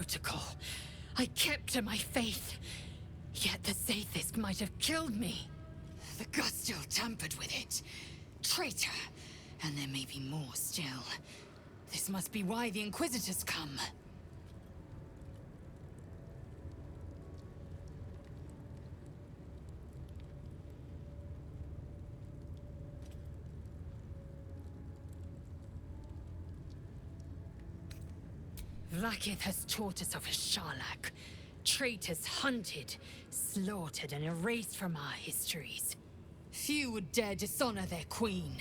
protocol. I kept to my faith. Yet the Zaithis might have killed me. The Gustil tampered with it. Traitor. And there may be more still. This must be why the Inquisitors come. Vlaakith has taught us of a Sharlak. Traitors hunted, slaughtered, and erased from our histories. Few would dare dishonor their queen.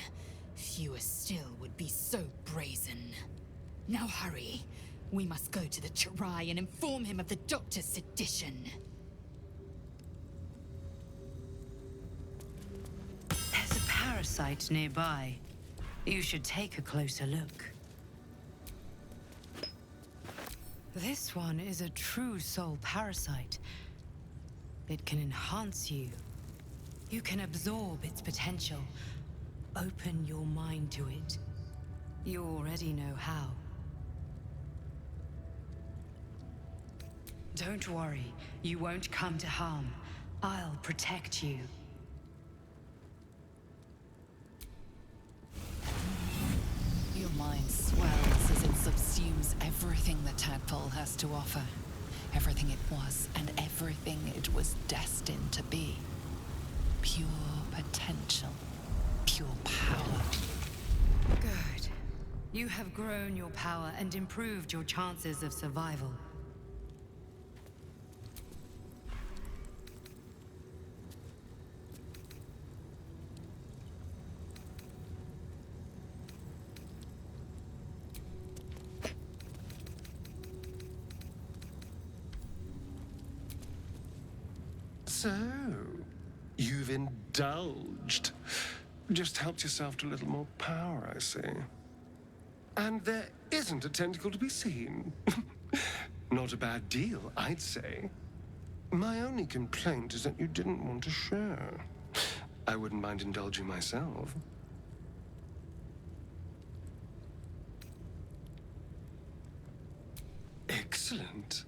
Fewer still would be so brazen. Now hurry. We must go to the Chirai and inform him of the Doctor's sedition. There's a parasite nearby. You should take a closer look. This one is a true soul parasite. It can enhance you. You can absorb its potential. Open your mind to it. You already know how. Don't worry, you won't come to harm. I'll protect you. Your mind swells as it subsumes everything the tadpole has to offer. Everything it was and everything it was destined to be. Pure potential. Pure power. Good. You have grown your power and improved your chances of survival. So, you've indulged. Just helped yourself to a little more power, I see. And there isn't a tentacle to be seen. Not a bad deal, I'd say. My only complaint is that you didn't want to share. I wouldn't mind indulging myself. Excellent.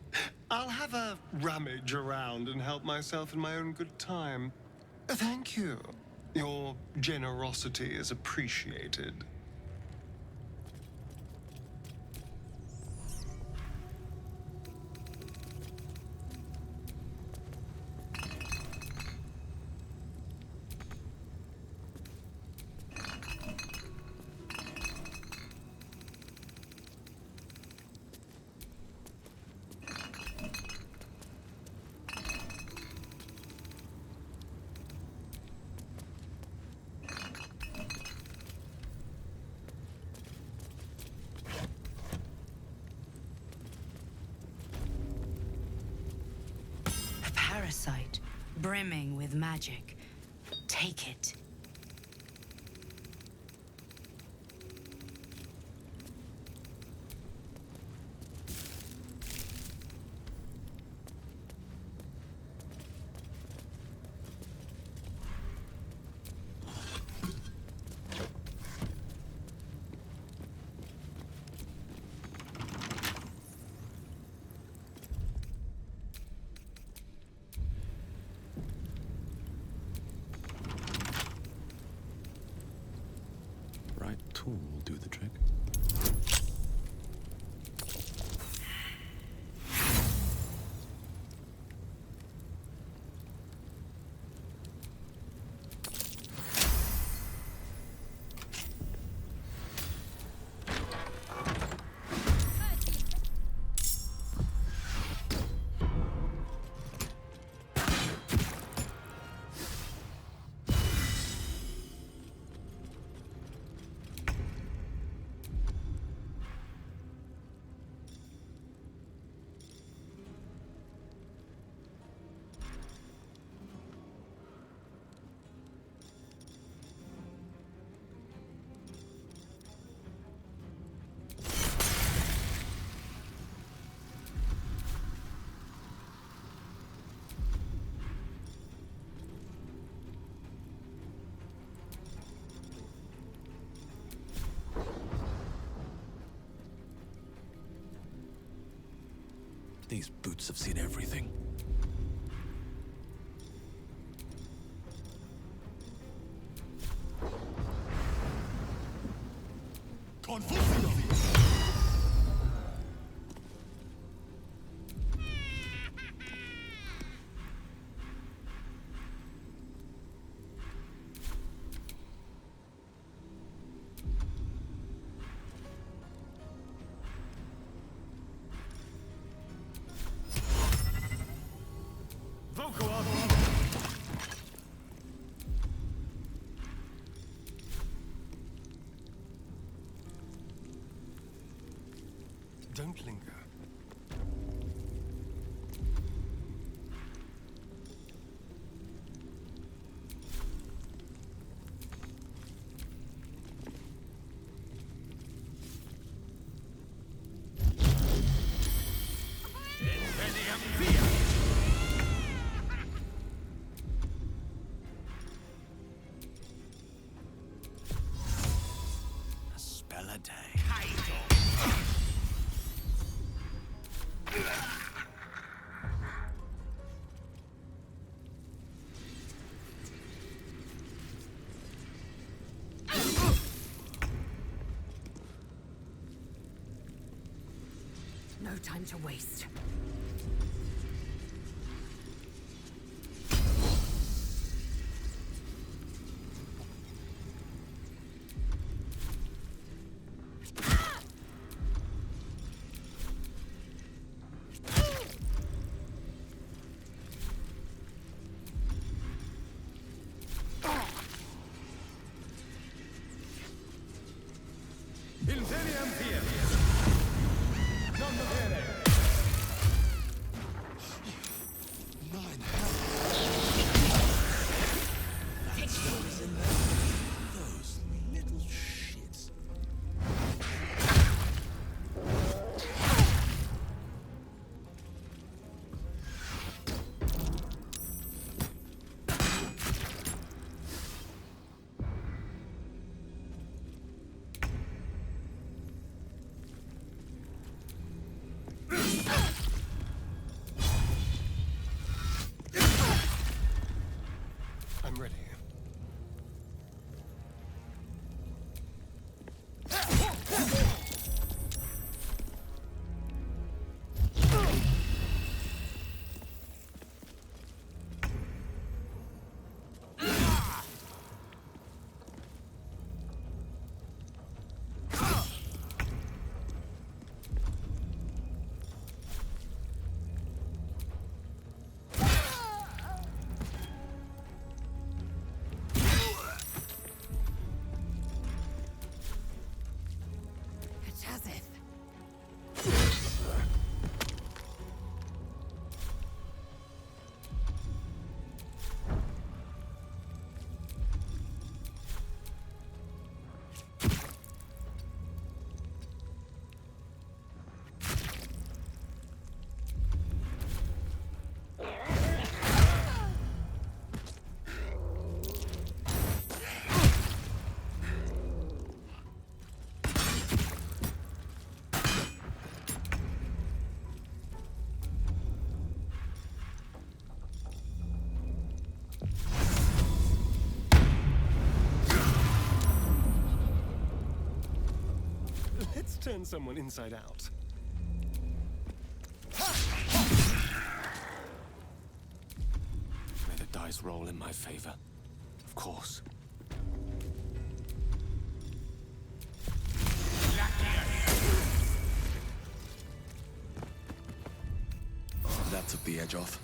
I'll have a rummage around and help myself in my own good time. Thank you. Your generosity is appreciated. Parasite, brimming with magic. Take it. Tool will do the trick. These boots have seen everything. Don't linger. A spell a day. No time to waste. Those little shits. I'm ready. Let's turn someone inside out. May the dice roll in my favor. Of course. That took the edge off.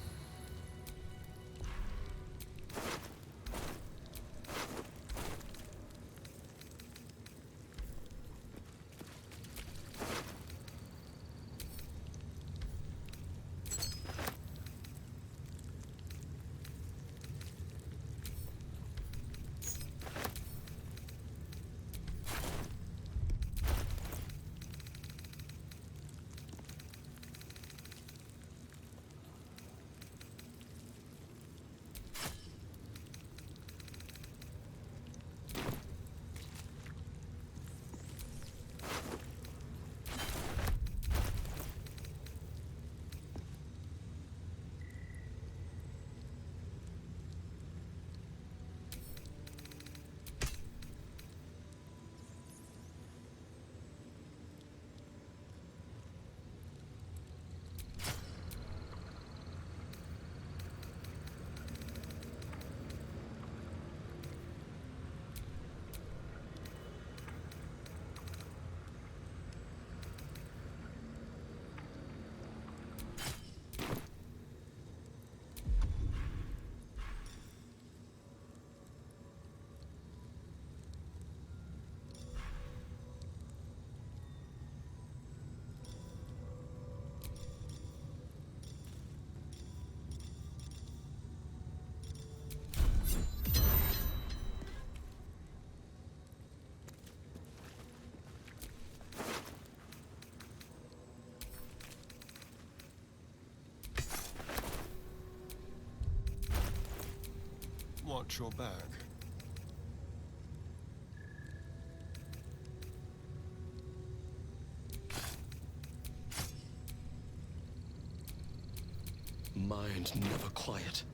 Watch your back. Mind never quiet.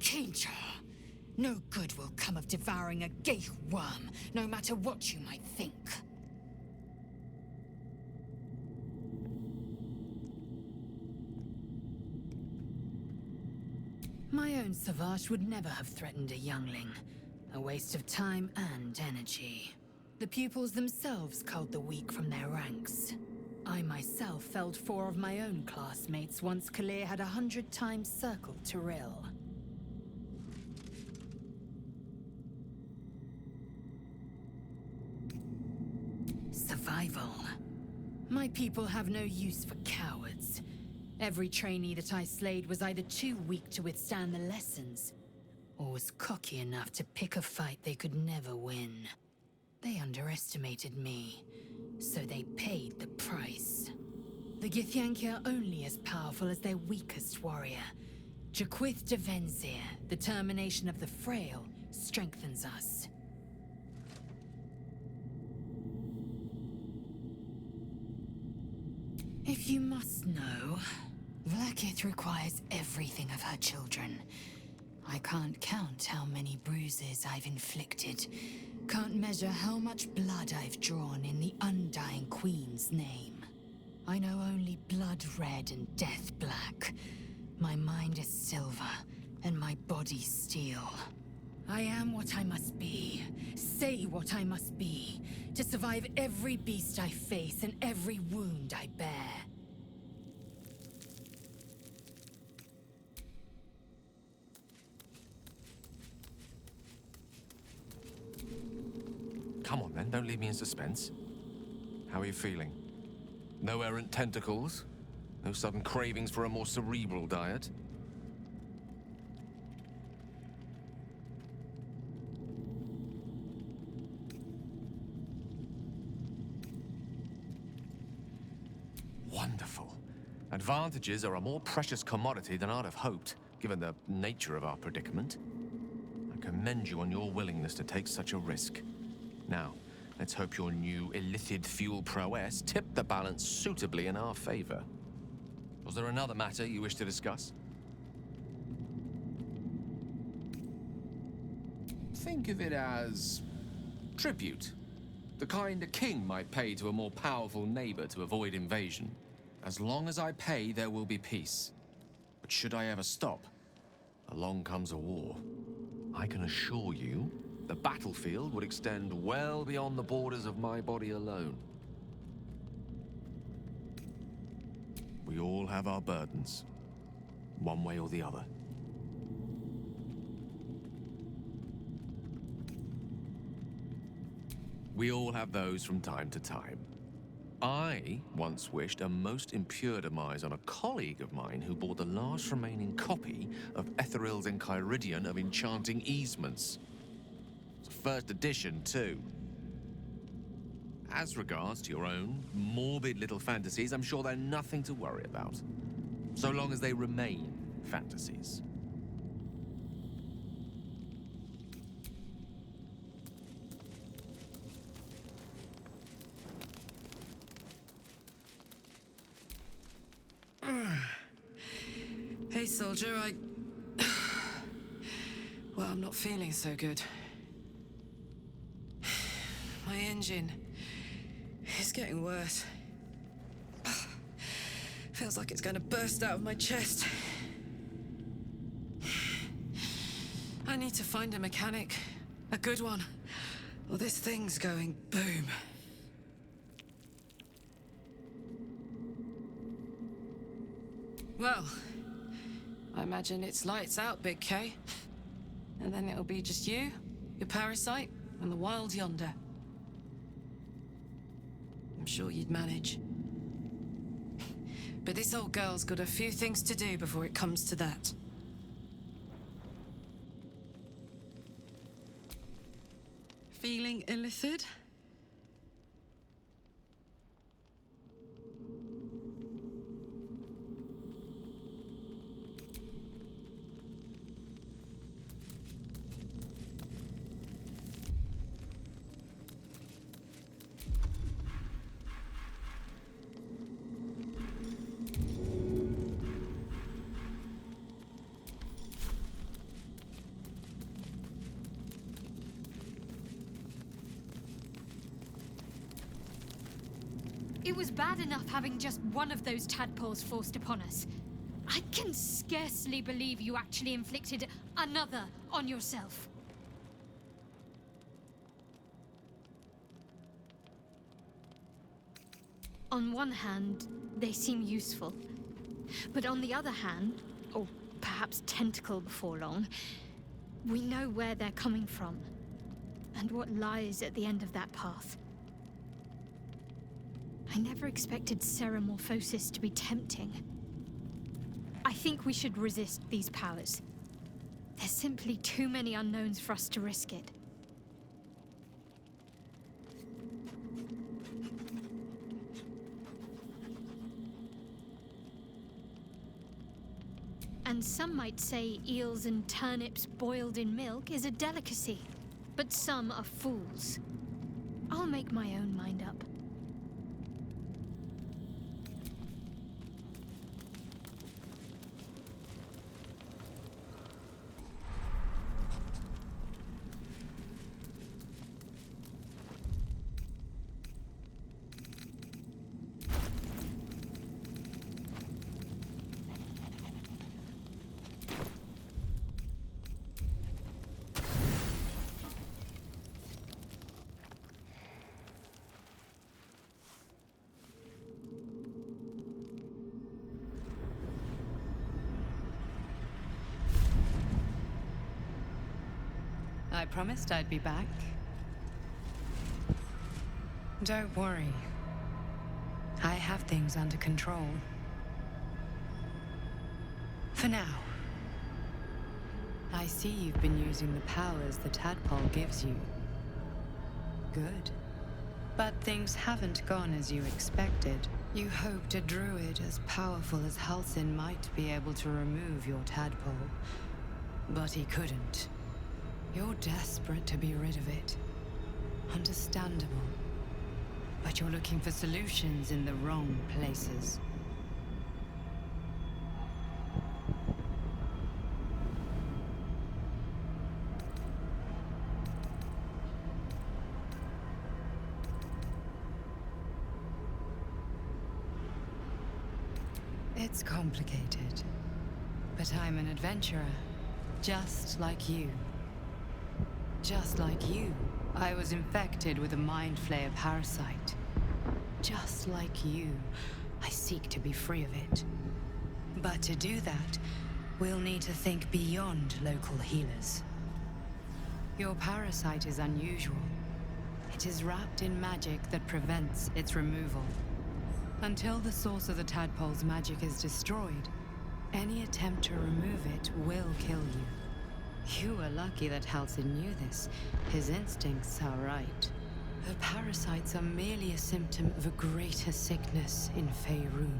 Danger! No good will come of devouring a ghaik worm, no matter what you might think. My own Savage would never have threatened a youngling. A waste of time and energy. The pupils themselves culled the weak from their ranks. I myself felled 4 of my own classmates once Kalir had 100 times circled Tyrell. Survival. My people have no use for cowards. Every trainee that I slayed was either too weak to withstand the lessons, or was cocky enough to pick a fight they could never win. They underestimated me, so they paid the price. The Githyanki are only as powerful as their weakest warrior. Jaquith de Venzir, the termination of the frail, strengthens us. If you must know, Vlaakith requires everything of her children. I can't count how many bruises I've inflicted. Can't measure how much blood I've drawn in the Undying Queen's name. I know only blood red and death black. My mind is silver, and my body steel. I am what I must be, say what I must be, to survive every beast I face and every wound I bear. Come on then, don't leave me in suspense. How are you feeling? No errant tentacles? No sudden cravings for a more cerebral diet? Wonderful. Advantages are a more precious commodity than I'd have hoped, given the nature of our predicament. I commend you on your willingness to take such a risk. Now, let's hope your new illithid fuel prowess tipped the balance suitably in our favor. Was there another matter you wish to discuss? Think of it as tribute. The kind a king might pay to a more powerful neighbor to avoid invasion. As long as I pay, there will be peace. But should I ever stop, along comes a war. I can assure you, the battlefield would extend well beyond the borders of my body alone. We all have our burdens, one way or the other. We all have those from time to time. I once wished a most impure demise on a colleague of mine who bore the last remaining copy of Etheril's Enchiridion of Enchanting Easements. It's a first edition, too. As regards to your own morbid little fantasies, I'm sure they're nothing to worry about. So long as they remain fantasies. Hey, soldier, Well, I'm not feeling so good. My engine is getting worse. Feels like it's going to burst out of my chest. I need to find a mechanic. A good one. Or this thing's going boom. Well, I imagine it's lights out, Big K. And then it'll be just you, your parasite, and the wild yonder. I'm sure you'd manage. But this old girl's got a few things to do before it comes to that. Feeling illithid? It was bad enough having just one of those tadpoles forced upon us. I can scarcely believe you actually inflicted another on yourself. On one hand, they seem useful. But on the other hand, or perhaps tentacle before long, we know where they're coming from, and what lies at the end of that path. I never expected ceramorphosis to be tempting. I think we should resist these powers. There's simply too many unknowns for us to risk it. And some might say eels and turnips boiled in milk is a delicacy, but some are fools. I'll make my own mind up. I promised I'd be back. Don't worry. I have things under control. For now. I see you've been using the powers the tadpole gives you. Good. But things haven't gone as you expected. You hoped a druid as powerful as Halsin might be able to remove your tadpole. But he couldn't. You're desperate to be rid of it. Understandable. But you're looking for solutions in the wrong places. It's complicated. But I'm an adventurer, just like you. Just like you, I was infected with a Mind Flayer parasite. Just like you, I seek to be free of it. But to do that, we'll need to think beyond local healers. Your parasite is unusual. It is wrapped in magic that prevents its removal. Until the source of the tadpole's magic is destroyed, any attempt to remove it will kill you. You were lucky that Halsin knew this. His instincts are right. The parasites are merely a symptom of a greater sickness in Faerun.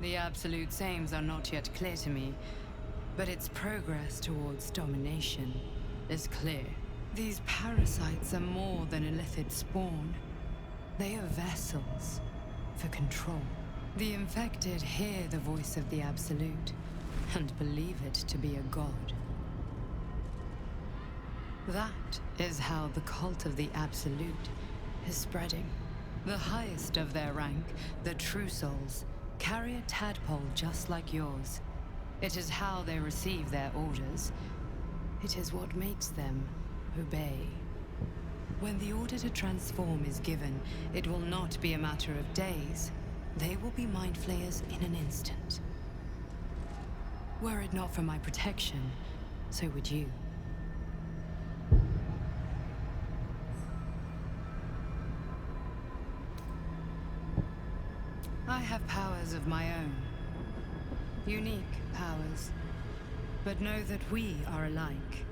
The absolute sames are not yet clear to me, but its progress towards domination is clear. These parasites are more than illithid spawn. They are vessels for control. The infected hear the voice of the Absolute and believe it to be a god. That is how the cult of the Absolute is spreading. The highest of their rank, the True Souls, carry a tadpole just like yours. It is how they receive their orders. It is what makes them obey. When the order to transform is given, it will not be a matter of days. They will be mind flayers in an instant. Were it not for my protection, so would you. I have powers of my own. Unique powers. But know that we are alike.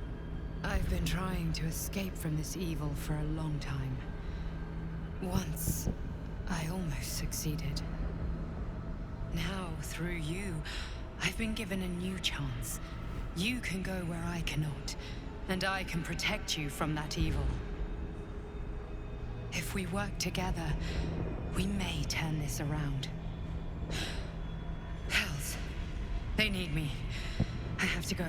I've been trying to escape from this evil for a long time. Once, I almost succeeded. Now, through you, I've been given a new chance. You can go where I cannot, and I can protect you from that evil. If we work together, we may turn this around. Hells, they need me. I have to go.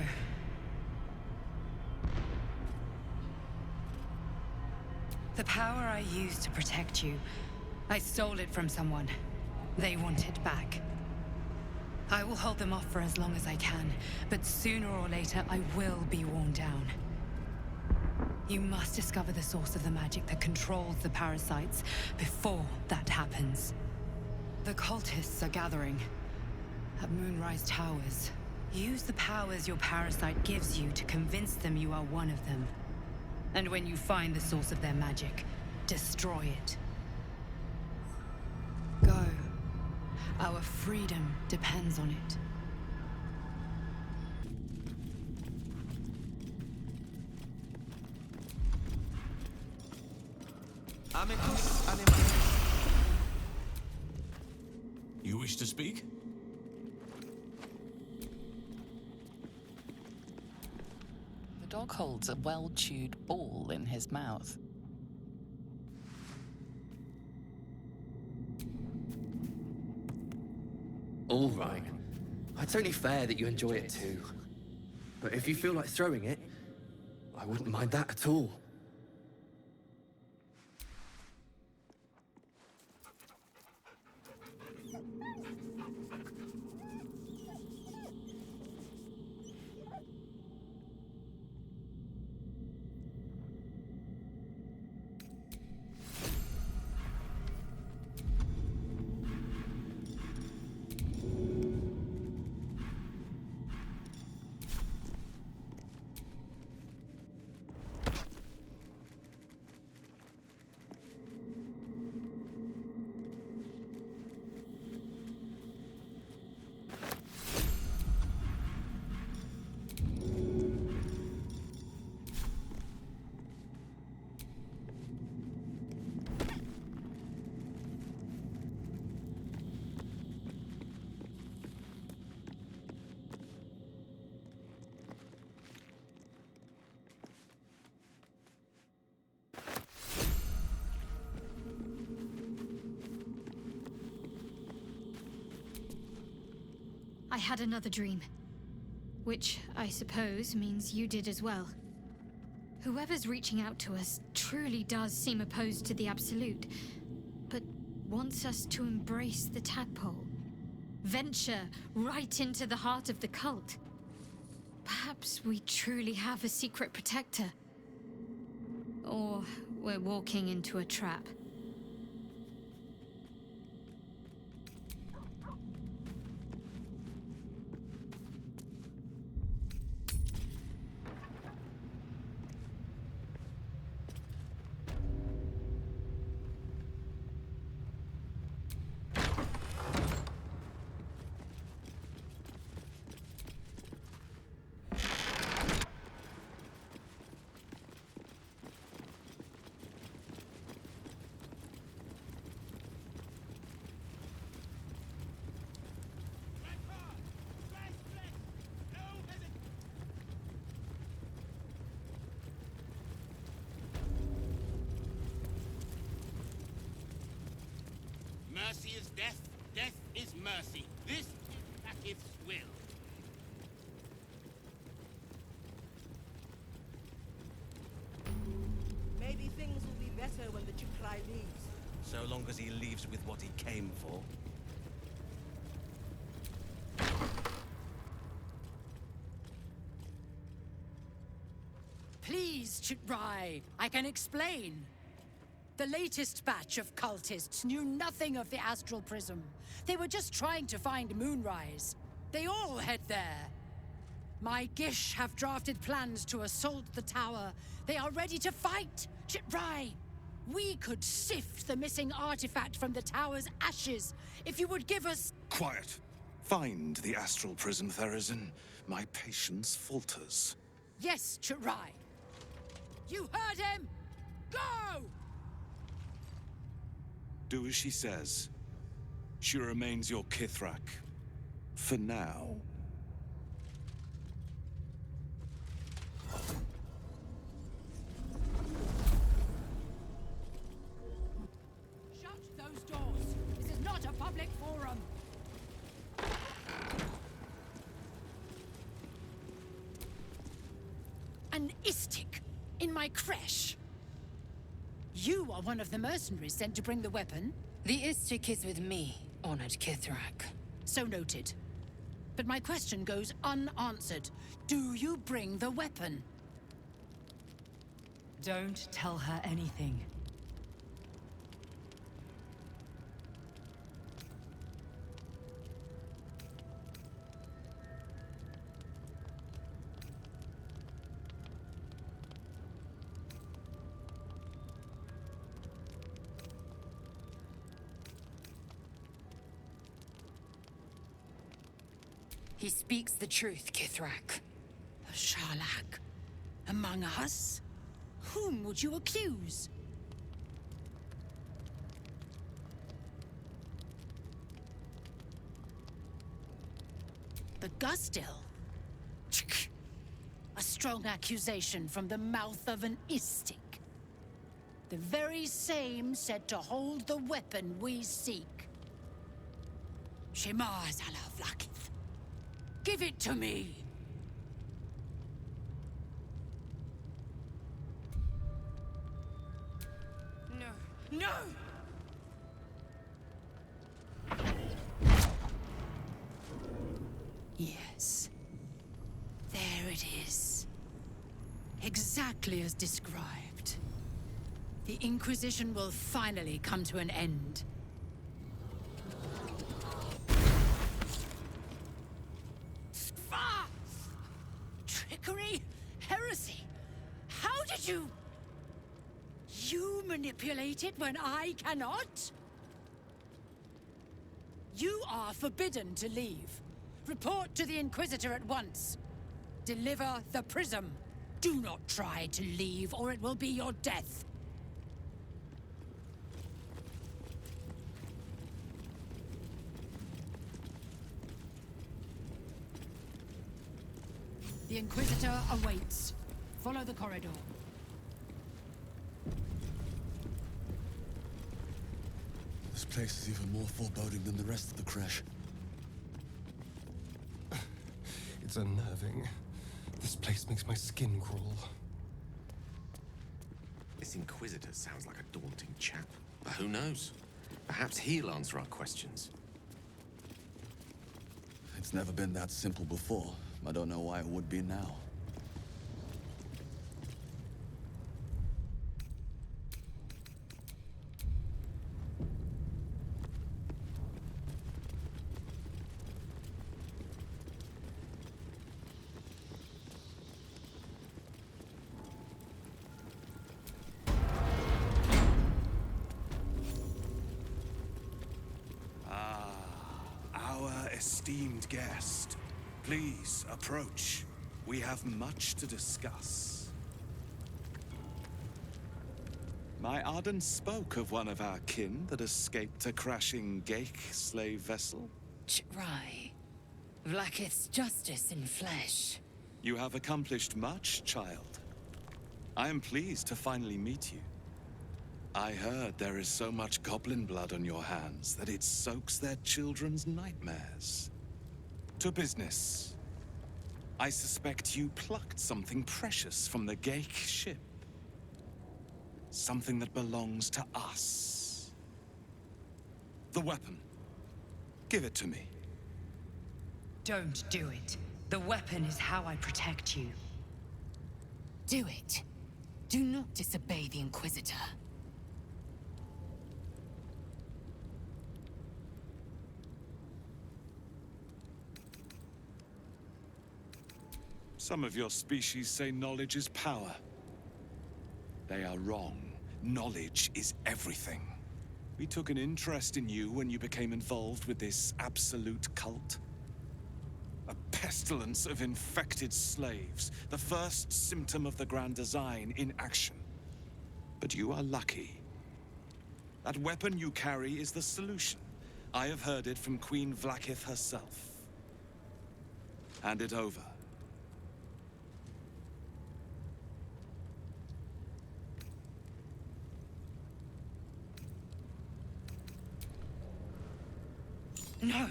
The power I used to protect you, I stole it from someone. They want it back. I will hold them off for as long as I can, but sooner or later I will be worn down. You must discover the source of the magic that controls the parasites before that happens. The cultists are gathering at Moonrise Towers. Use the powers your parasite gives you to convince them you are one of them. And when you find the source of their magic, destroy it. Go. Our freedom depends on it. Amicus animatus. You wish to speak? The dog holds a well-chewed ball in his mouth. All right. It's only fair that you enjoy it too. But if you feel like throwing it, I wouldn't mind that at all. I had another dream. Which, I suppose, means you did as well. Whoever's reaching out to us truly does seem opposed to the Absolute, but wants us to embrace the tadpole. Venture right into the heart of the cult. Perhaps we truly have a secret protector. Or we're walking into a trap. Mercy is death, death is mercy. This is Akith's will. Maybe things will be better when the Chukrai leaves. So so long as he leaves with what he came for. Please, Chitrai, I can explain. The latest batch of cultists knew nothing of the Astral Prism. They were just trying to find Moonrise. They all head there. My Gish have drafted plans to assault the tower. They are ready to fight, Chitrai. We could sift the missing artifact from the tower's ashes if you would give us... Quiet. Find the Astral Prism, Therazin. My patience falters. Yes, Chitrai. You heard him! Go! Do as she says. She remains your Kithrak. For now. Shut those doors! This is not a public forum! An Istik in my creche! You are one of the mercenaries sent to bring the weapon? The Istik is with me, honored Kithrak. So noted. But my question goes unanswered. Do you bring the weapon? Don't tell her anything. He speaks the truth, Kithrak. A Sharlak? Among us? Whom would you accuse? The Gustil? A strong accusation from the mouth of an Istik. The very same said to hold the weapon we seek. Shema Zalavlakith. Give it to me! No. No! Yes. There it is. Exactly as described. The Inquisition will finally come to an end. Trickery? Heresy? How did you... You manipulate it when I cannot? You are forbidden to leave. Report to the Inquisitor at once. Deliver the prism. Do not try to leave, or it will be your death. The Inquisitor awaits. Follow the corridor. This place is even more foreboding than the rest of the crash. It's unnerving. This place makes my skin crawl. This Inquisitor sounds like a daunting chap. But who knows? Perhaps he'll answer our questions. It's never been that simple before. I don't know why it would be now. Our esteemed guest. Please, approach. We have much to discuss. My Arden spoke of one of our kin that escaped a crashing Geik slave vessel. Chitrai. Vlakith's justice in flesh. You have accomplished much, child. I am pleased to finally meet you. I heard there is so much goblin blood on your hands that it soaks their children's nightmares. To business. I suspect you plucked something precious from the Geik ship. Something that belongs to us. The weapon. Give it to me. Don't do it. The weapon is how I protect you. Do it. Do not disobey the Inquisitor. Some of your species say knowledge is power. They are wrong. Knowledge is everything. We took an interest in you when you became involved with this absolute cult. A pestilence of infected slaves, the first symptom of the Grand Design in action. But you are lucky. That weapon you carry is the solution. I have heard it from Queen Vlaakith herself. Hand it over. No.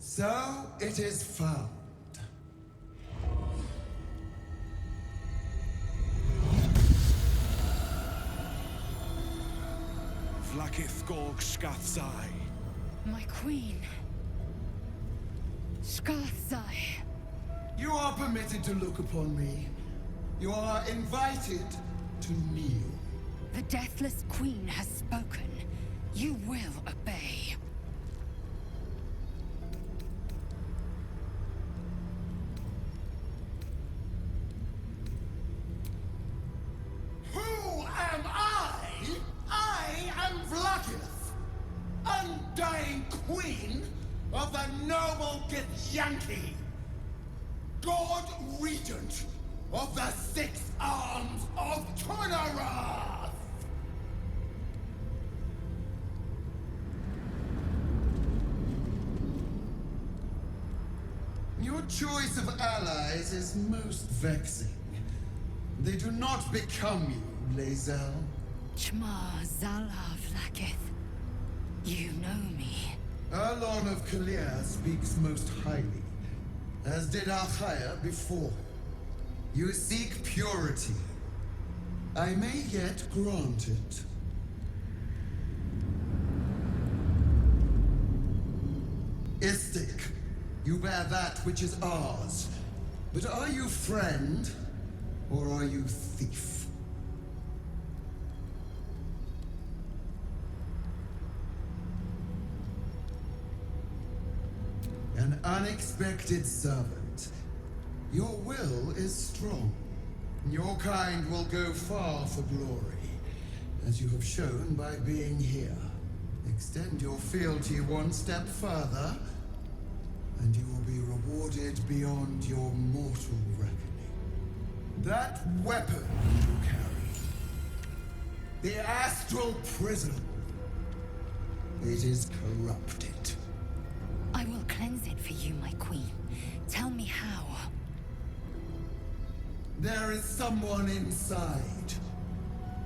So it is found. Vlaakith Gorg Skathzai. My queen. Skathzai. You are permitted to look upon me. You are invited to kneel. The Deathless Queen has spoken. You will obey. Who am I? I am Vlaakith, undying queen of the noble Githyanki, God Regent of the Six Arms of Tunnarath! Your choice of allies is most vexing. They do not become you, Lae'zel. Chma Zala Vlaakith. You know me. Erlon of Kalir speaks most highly, as did Alchaya before. You seek purity. I may yet grant it. Istik, you bear that which is ours. But are you friend, or are you thief? An unexpected servant. Your will is strong. Your kind will go far for glory, as you have shown by being here. Extend your fealty one step further, and you will be rewarded beyond your mortal reckoning. That weapon you carry, the Astral Prism, it is corrupted. I will cleanse it for you, my queen. Tell me how. There is someone inside.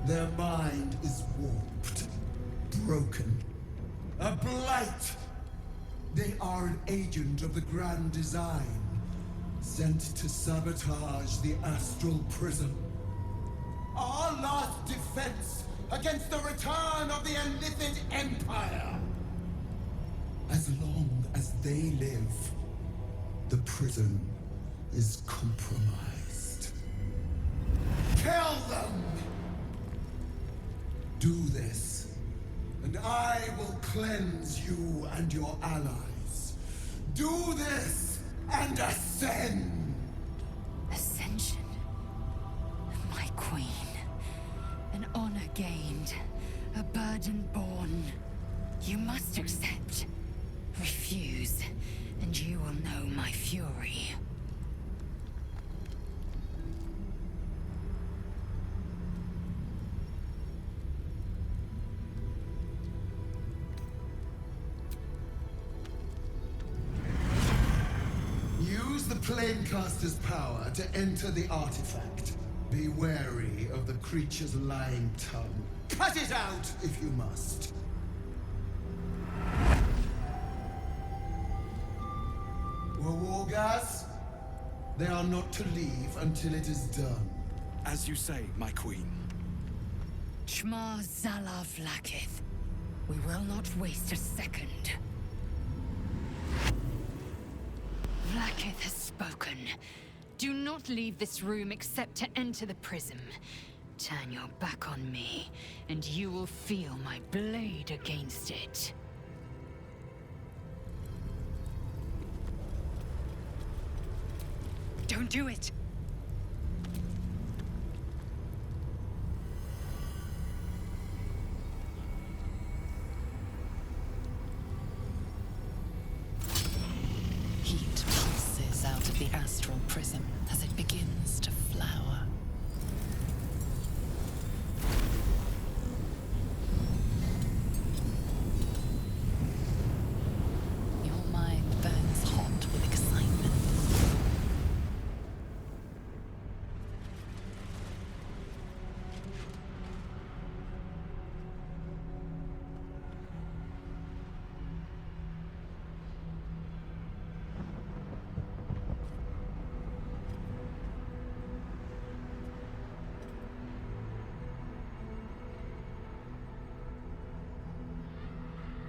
Their mind is warped, broken, a blight. They are an agent of the Grand Design, sent to sabotage the Astral Prism. Our last defense against the return of the Illithid Empire. As long as they live, the prism is compromised. Kill them! Do this, and I will cleanse you and your allies. Do this, and ascend! Ascension. My queen. An honor gained. A burden borne. You must accept. Refuse, and you will know my fury. Use the Planecaster's power to enter the artifact. Be wary of the creature's lying tongue. Cut it out if you must. Wargas, they are not to leave until it is done. As you say, my queen. Chma Zala Vlakith. We will not waste a second. Vlakith has spoken. Do not leave this room except to enter the prism. Turn your back on me, and you will feel my blade against it. Don't do it! Heat pulses out of the astral prism as it begins to flower. Your mind burns hot with excitement.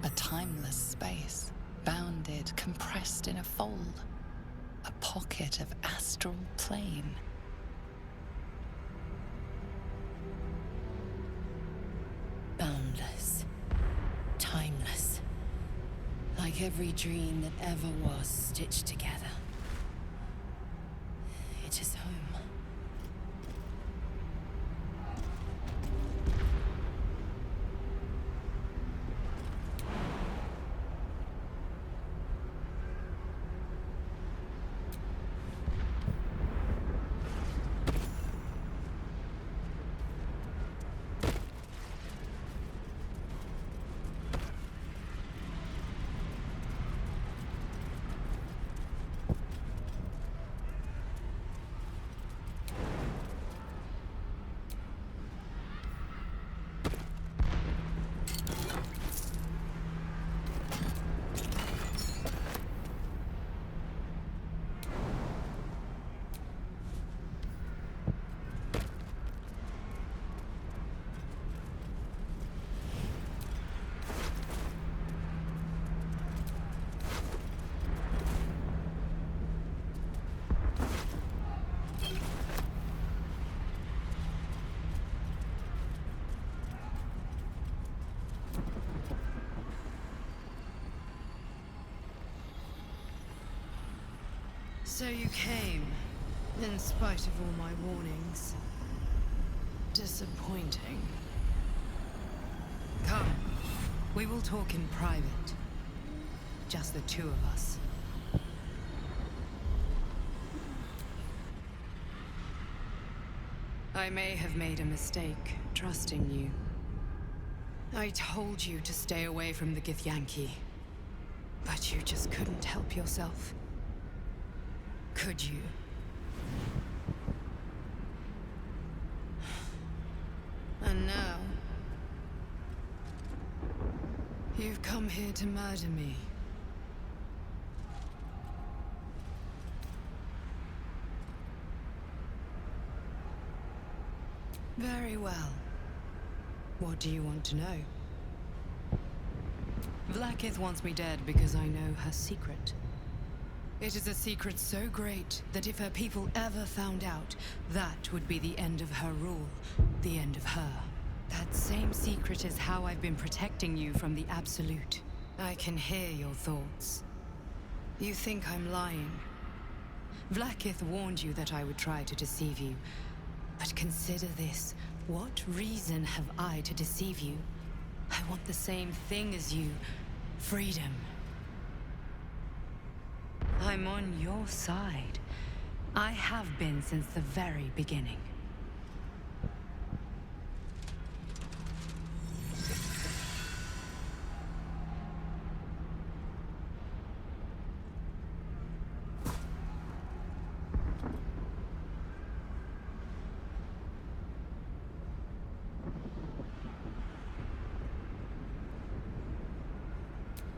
A timeless space, bounded, compressed in a fold. A pocket of astral plane. Boundless. Timeless. Like every dream that ever was stitched together. It is home. So you came, in spite of all my warnings. Disappointing. Come, we will talk in private. Just the two of us. I may have made a mistake, trusting you. I told you to stay away from the Githyanki. But you just couldn't help yourself. Could you? And now... you've come here to murder me. Very well. What do you want to know? Vlakith wants me dead because I know her secret. It is a secret so great that if her people ever found out, that would be the end of her rule, the end of her. That same secret is how I've been protecting you from the Absolute. I can hear your thoughts. You think I'm lying. Vlakith warned you that I would try to deceive you. But consider this. What reason have I to deceive you? I want the same thing as you. Freedom. I'm on your side. I have been since the very beginning.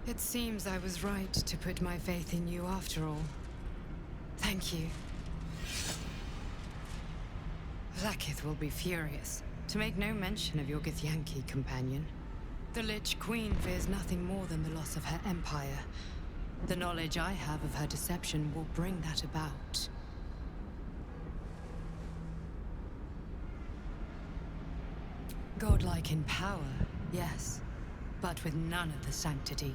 It seems I was right to put my faith in you after all. Thank you. Vlakith will be furious. to make no mention of your Githyanki companion. The Lich Queen fears nothing more than the loss of her empire. The knowledge I have of her deception will bring that about. Godlike in power, yes, but with none of the sanctity.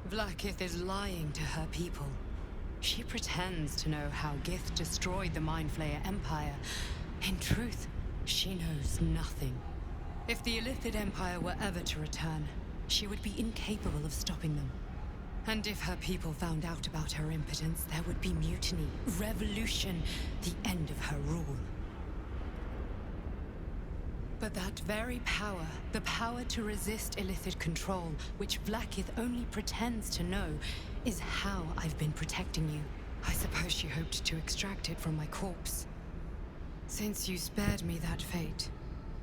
Vlaakith is lying to her people. She pretends to know how Gith destroyed the Mindflayer Empire. In truth, she knows nothing. If the Illithid Empire were ever to return, she would be incapable of stopping them. And if her people found out about her impotence, there would be mutiny, revolution, the end of her rule. But that very power, the power to resist Illithid control, which Vlaakith only pretends to know, is how I've been protecting you. I suppose she hoped to extract it from my corpse. Since you spared me that fate,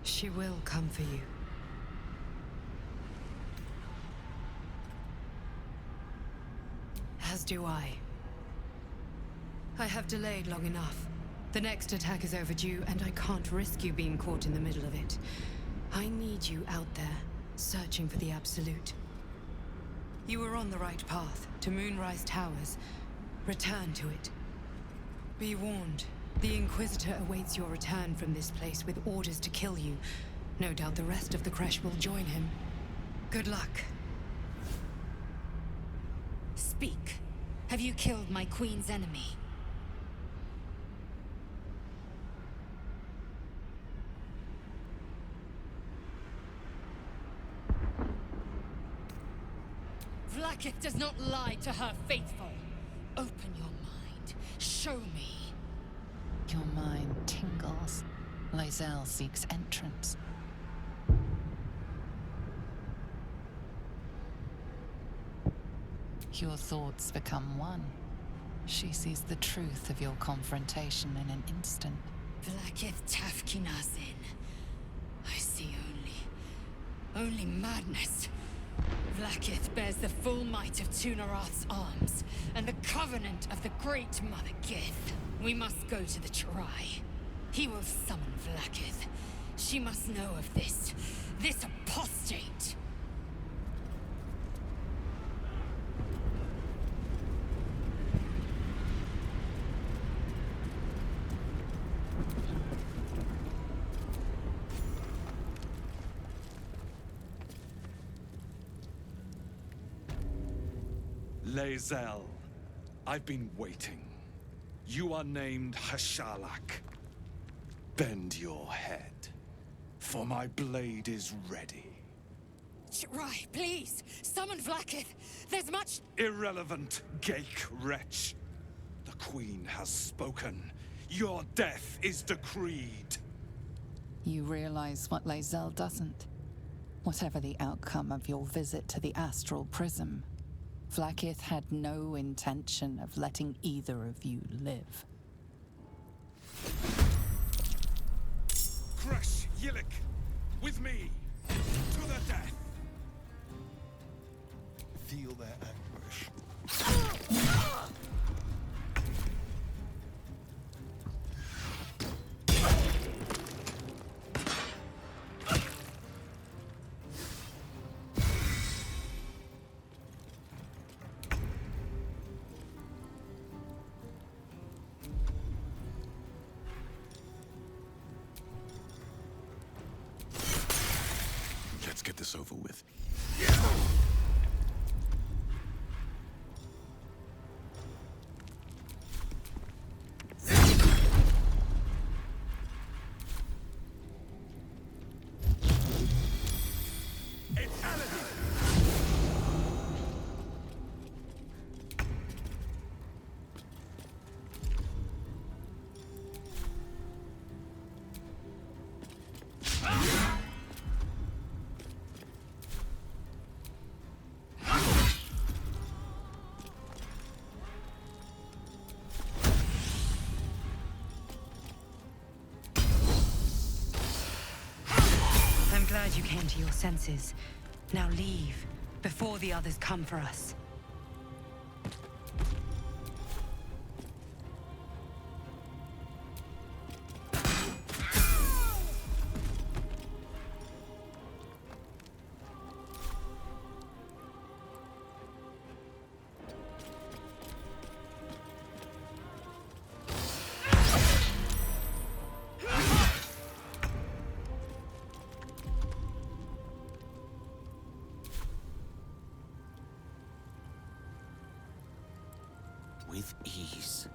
she will come for you. As do I. I have delayed long enough. The next attack is overdue, and I can't risk you being caught in the middle of it. I need you out there, searching for the Absolute. You were on the right path, to Moonrise Towers. Return to it. Be warned, the Inquisitor awaits your return from this place with orders to kill you. No doubt the rest of the Kresh will join him. Good luck. Speak. Have you killed my queen's enemy? Vlaakith does not lie to her faithful. Open your mind. Show me. Your mind tingles. Lae'zel seeks entrance. Your thoughts become one. She sees the truth of your confrontation in an instant. Vlaakith Tafkinazin. I see only madness. Vlaakith bears the full might of Tunarath's arms, and the covenant of the Great Mother Gith. We must go to the Terai. He will summon Vlaakith. She must know of this apostate. Lae'zel, I've been waiting. You are named Hashalak. Bend your head, for my blade is ready. Terai, please, summon Vlaakith. There's much... Irrelevant, Geik wretch. The Queen has spoken. Your death is decreed. You realize what Lae'zel doesn't. Whatever the outcome of your visit to the Astral Prism, Vlaakith had no intention of letting either of you live. Kresh Yillik, with me, to the death. Feel their anguish. Let's get this over with. Glad you came to your senses. Now leave, before the others come for us. with ease.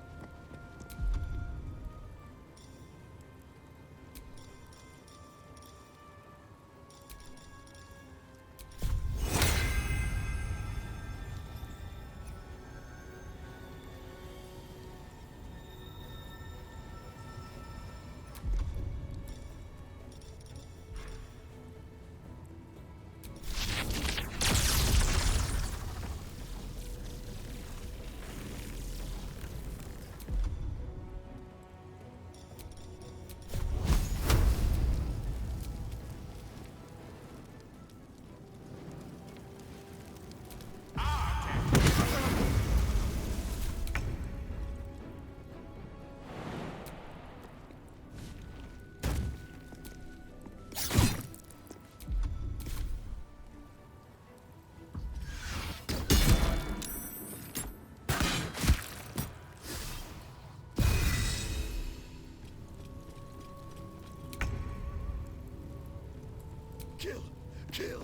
Kill! Kill!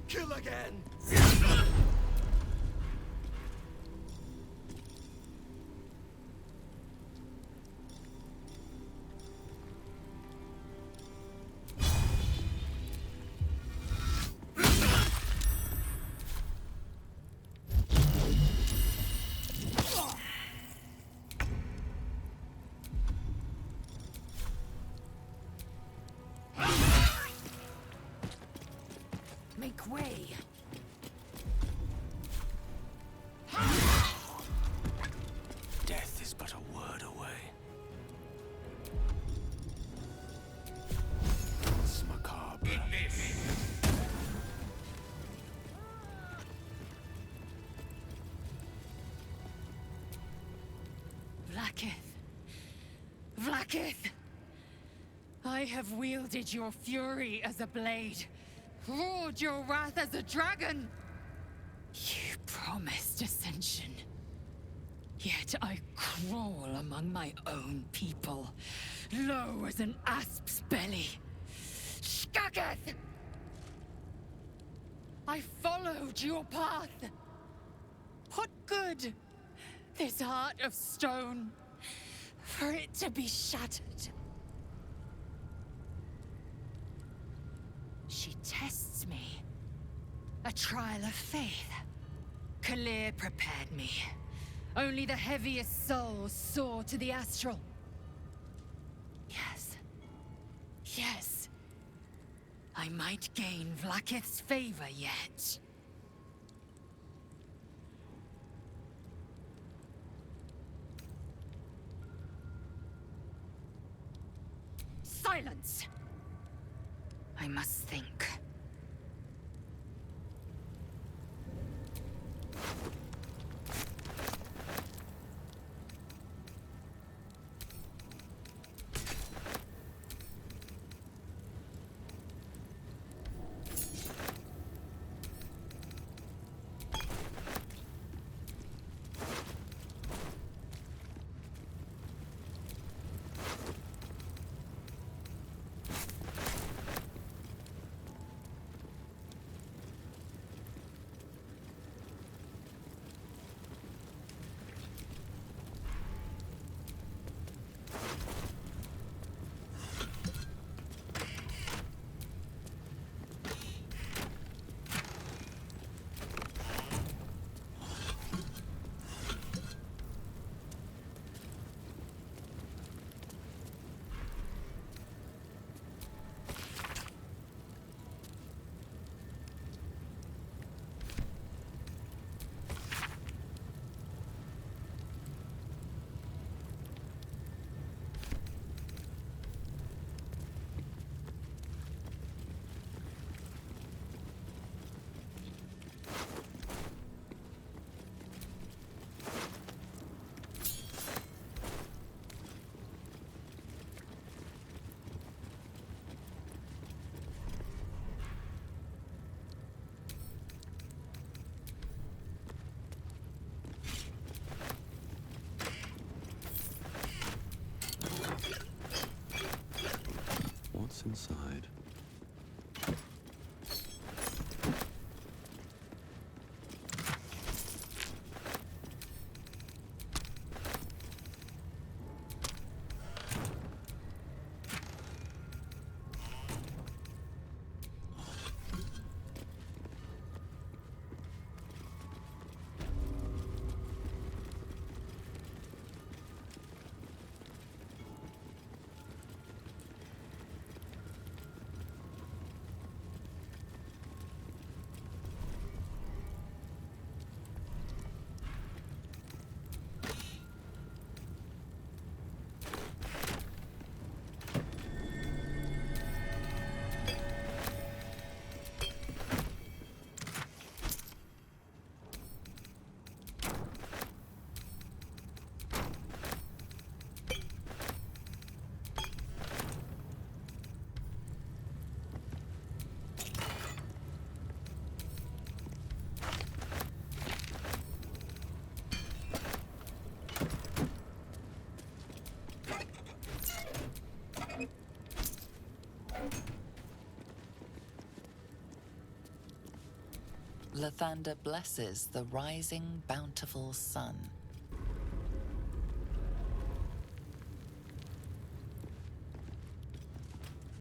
Kill again! Make way. Death is but a word away. It's macabre. Vlaakith. Vlaakith! I have wielded your fury as a blade, roared your wrath as a dragon. You promised ascension. Yet I crawl among my own people, low as an asp's belly. Skageth! I followed your path. What good? This heart of stone, for it to be shattered. She tests me. A trial of faith. Kalir prepared me. Only the heaviest souls soar to the astral. Yes. Yes. I might gain Vlaakith's favor yet. Silence! I must think. Lathander blesses the rising, bountiful sun.